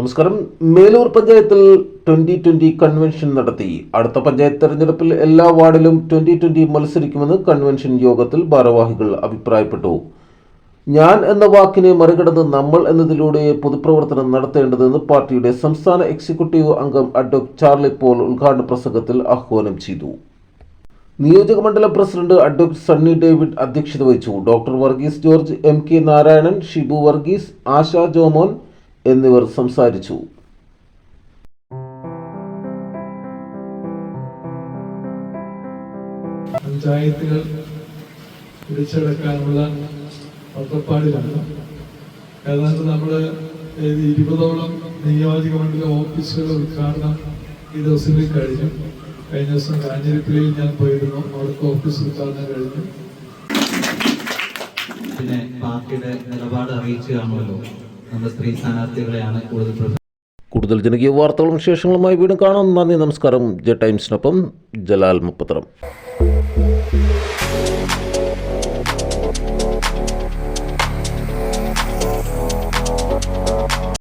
നമസ്കാരം. മേലൂർ പഞ്ചായത്തിൽ 2020 കൺവെൻഷൻ നടത്തി. അടുത്ത പഞ്ചായത്ത് തെരഞ്ഞെടുപ്പിൽ എല്ലാ വാർഡിലും 2020 മത്സരിക്കുമെന്ന് കൺവെൻഷൻ യോഗത്തിൽ ഭാരവാഹികൾ അഭിപ്രായപ്പെട്ടു. ഞാൻ എന്ന വാക്കിനെ മറികടന്ന് നമ്മൾ എന്നതിലൂടെ പൊതുപ്രവർത്തനം നടത്തേണ്ടതെന്ന് പാർട്ടിയുടെ സംസ്ഥാന എക്സിക്യൂട്ടീവ് അംഗം അഡ്വക്കേറ്റ് ചാർലി പോൾ ഉദ്ഘാടന പ്രസംഗത്തിൽ ആഹ്വാനം ചെയ്തു. നിയോജക മണ്ഡലം പ്രസിഡന്റ് അഡ്വക്കേറ്റ് സണ്ണി ഡേവിഡ് അധ്യക്ഷത വഹിച്ചു. ഡോക്ടർ വർഗീസ് ജോർജ്, MK നാരായണൻ, ഷിബു വർഗീസ്, ആശ ജോമോൻ എന്നിവർ സംസാരിച്ചു. പഞ്ചായത്തുകൾ പിടിച്ചെടുക്കാനുള്ള ഒറ്റപ്പാടിലാണ്. ഏതാണ്ട് നമ്മൾ 20ഓളം നിയോജക മണ്ഡല ഓഫീസുകളുടെ ഉദ്ഘാടനം ഈ ദിവസങ്ങളിൽ കഴിഞ്ഞു. കഴിഞ്ഞ ദിവസം കാഞ്ഞിരപ്പള്ളിയിൽ ഞാൻ പോയിരുന്നു, അവിടുത്തെ ഓഫീസ് ഉദ്ഘാടനം കഴിഞ്ഞു. പിന്നെ പാർട്ടിയുടെ നിലപാട് അറിയിച്ചു കാണുമല്ലോ, നമ്മുടെ സ്ത്രീ സ്ഥാനാർത്ഥികളെയാണ് കൂടുതൽ ജനകീയ വാർത്തകളും വിശേഷങ്ങളുമായി വീണ്ടും കാണാം. നന്ദി, നമസ്കാരം. ജെ ടൈംസിനൊപ്പം ജലാൽ മുപ്പത്തരം.